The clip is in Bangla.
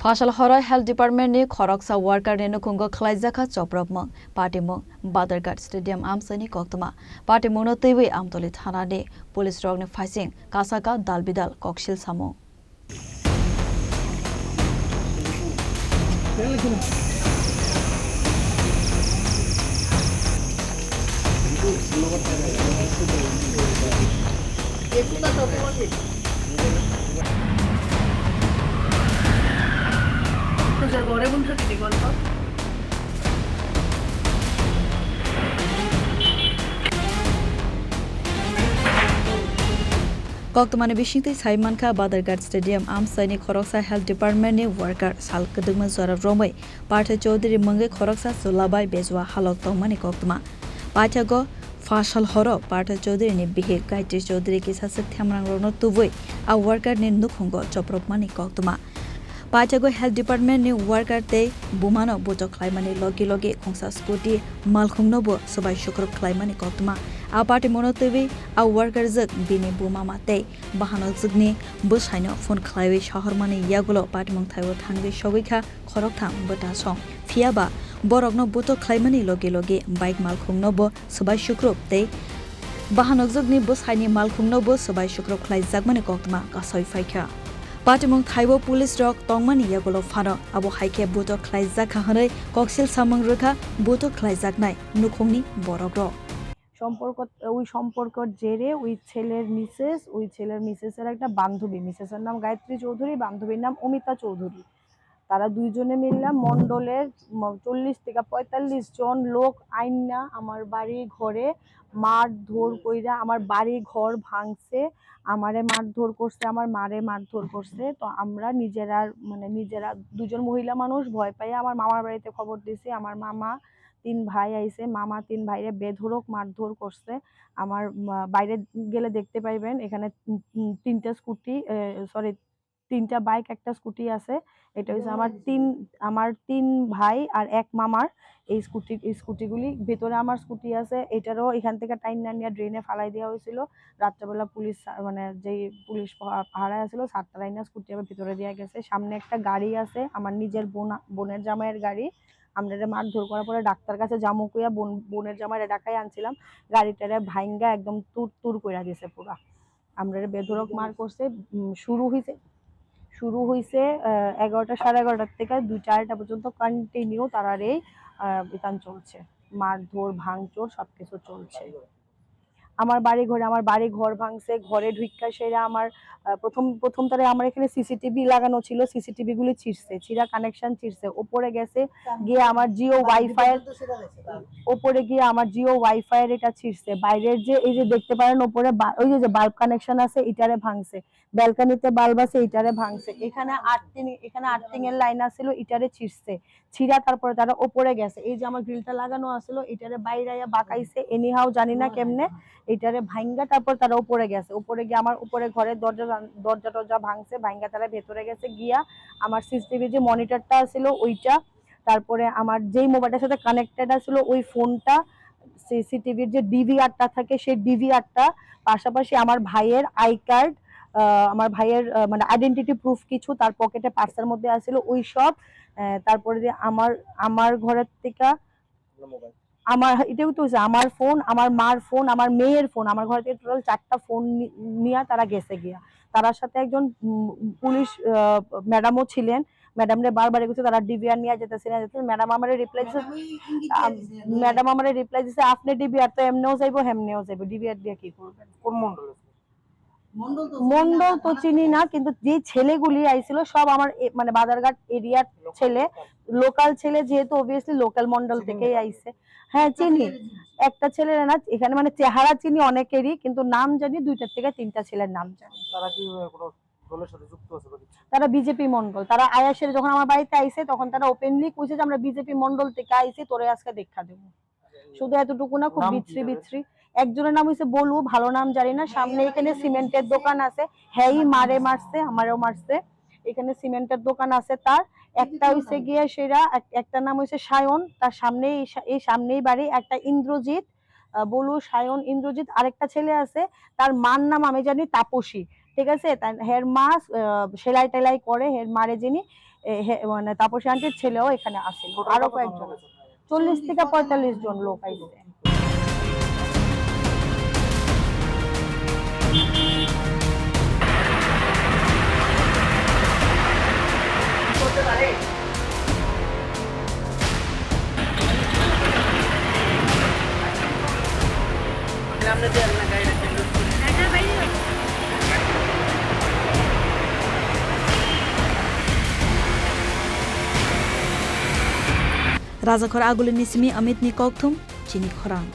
Fashal Hora Health Department ni Khoroksa worker ni nukungo khlaijaka choprokmong party mong Badarghat Stadium amsani koktama party mong no teiwi amtoli thana ni police rog ni fighting kasaka dalbidal kokshil samo Koktomani bishingti Saimanka Badarghat Stadium amsani Khoroksa Health Department ni worker sal kedungma zora romai Partha Chaudhary mangai Khoroksa Sulabai bezwa halok tongmani koktoma Pathago Fashal Horo Partha Chaudhary ni bihe Gayatri Chaudhary ki sasek thamrang rono tuvoi a worker ni nukhungo choprokmani koktoma Pathago Health Department ni worker te bumano boto klaimani logi logi khongsa scooty malkhungno bo sabai shukrok klaimani koktoma a party monotevi a worker zak bini buma mate bahano zugni busaino phone khlaiwi shahormani yagulo party mong thaiwo thangwi shogikha khorok tham bota song fiaba borokno boto khlaimani logi logi bike malkhungno bo sabai shukrok te bahano zugni busaini malkhungno bo sabai shukrok khlai jakmani koktoma kasoi faikha Patimong Thaibo Police Rock Tongmani Yagulo Fano Abo Haike Boto Klaizak Hanoi Koksil Samang Rukha Boto Klaizak Nai Nukhongni Borogro সম্পর্কর জেরে ওই ছেলের মিসেসের একটা বান্ধবী মিসেসের নাম গায়ত্রী চৌধুরী বান্ধবীর নাম অমিতা চৌধুরী তারা দুইজনে মিললাম মণ্ডলের 40 থেকে 45 জন লোক আইনা আমার বাড়ি ঘরে মারধর কইরা আমার বাড়ি ঘর ভাঙছে আমারে মারধর করছে আমার মারে মারধর করছে তো আমরা নিজেরা দুজন মহিলা মানুষ ভয় পাই আমার মামার বাড়িতে খবর দিয়েছি আমার মামা 3 ভাই আইছে মামা 3 ভাইরে বেধড়ক মারধর করছে আমার বাইরে গেলে দেখতে পাইবেন এখানে 3টা স্কুটি সরি 3টা বাইক একটা স্কুটি আছে এটা হচ্ছে আমার তিন ভাই আর এক মামার এই স্কুটিগুলি ভেতরে আমার স্কুটি আছে এটারও এখান থেকে টাইনা নিয়ে ড্রেনে ফালাই দেওয়া হয়েছিল রাত্রেবেলা পুলিশ মানে যেই পুলিশ পাহারায় আছিল সাতটা লাইনা স্কুটি আবার ভিতরে দেওয়া গেছে সামনে একটা গাড়ি আছে আমার নিজের বোনের জামাইয়ের গাড়ি আমরা মারধর করার পরে ডাক্তার কাছে জামু কইয়া বোনের জামাইরে ডাকাই আনছিলাম গাড়িটারে ভাইঙ্গা একদম তুর তুর কইরা দিয়েছে পুরা আমরা বেধড়ক মার করছে শুরু হইছে 11টা 11:30 থেকে 2-4টা পর্যন্ত কন্টিনিউ তারার এই বিতান চলছে মারধর ভাঙচুর সবকিছু চলছে আমার বাড়ি ঘর ভাঙছে ঘরে ঢুইক্কা সেরা আমার প্রথম তারে আমার এখানে সিসিটিভি লাগানো ছিল সিসিটিভি গুলি ছিঁড়া কানেকশন ছিঁড়ছে উপরে গেছে গিয়ে আমার জিও ওয়াইফাই এর এটা ছিঁড়ছে বাইরের যে এই যে দেখতে পারেন উপরে ওই যে বাল্ব কানেকশন আছে এটারে ভাঙছে ব্যালকনিতে বাল্ব আছে এটারে ভাঙছে এখানে আর্থিং এর লাইন আছিল এটারে ছিঁড়া তারপরে তারা উপরে গেছে এই যে আমার গ্রিলটা লাগানো আছিল এটারে বাইরে বাঁকাইছে এনিহাও জানি না কেমনে এটারে ভাঙ্গা তারপর তারা উপরে গেছে উপরে গিয়ে আমার উপরে ঘরের দরজা ভাঙছে ভাঙ্গা তারা ভেতরে গেছে গিয়া আমার সিসিটিভি যে মনিটরটা ছিল ওইটা তারপরে আমার যেই মোবাইলটার সাথে কানেক্টেড আছিল ওই ফোনটা সিসিটিভির যে ডিভিআরটা থাকে সেই ডিভিআরটা পাশাপাশি আমার ভাইয়ের আই কার্ড আমার ভাইয়ের মানে আইডেন্টিটি প্রুফ কিছু তার পকেটে পার্সের মধ্যে আছিল ওই সব তারপরে যে আমার ঘরের থেকে আমার এটাও তো আমার ফোন আমার মার ফোন আমার মেয়ের ফোন আমার ঘর থেকে টোটাল 4টা ফোন নিয়ে তারা গেছে গিয়া তার সাথে একজন পুলিশ ম্যাডামও ছিলেন ম্যাডামরে বারবার কইছে তারা ডিভিআর নিয়ে যেতেছে ম্যাডাম আমারে রিপ্লাই দিছে আপনি ডিভিআর তো এমনেও যাইবো হেমনেও যাইবো ডিভিআর দিয়ে কি করবেন কোন মন্ডল তো চিনি না কিন্তু যে ছেলেগুলি আইছিল সব আমার মানে বাজারঘাট এরিয়ার ছেলে লোকাল ছেলে যেহেতু অবভিয়াসলি লোকাল মন্ডল থেকেই আইছে হ্যাঁ চিনি একটা ছেলের না এখানে মানে চেহারা চিনি অনেকেরই কিন্তু নাম জানি 2টা থেকে 3টা ছেলের নাম জানি তারা কি কোনো দলের সাথে যুক্ত আছে তারা বিজেপি মন্ডল তারা আয়াসের যখন আমার বাড়িতে আইছে তখন তারা ওপেনলি কইছে যে আমরা বিজেপি মন্ডল থেকে আইছি তোরে আজকে দেখা দেব শুধু এতটুকু না খুব বিচ্ছিরি একজনের নাম হইছে বলু ভালো নাম জানি না সামনে এখানে সিমেন্টের দোকান আছে হ্যাঁ মারছে আমারও মারছে এখানে সিমেন্টের দোকান আছে তার একটা হইছে গিয়ে সেরা একটা নাম হইছে সায়ন তার সামনেই বাড়ি একটা ইন্দ্রজিৎ বলু সায়ন ইন্দ্রজিৎ আরেকটা ছেলে আছে তার মার নাম আমি জানি তাপসী ঠিক আছে হের মা সেলাই টেলাই করে হের মারে যিনি মানে তাপসী আন্টির ছেলেও এখানে আসেন, আরো কয়েকজন, 40 থেকে 45 জন লোক আইছে। Raja khor agulin nisimi amit ni kokthum chini khorang.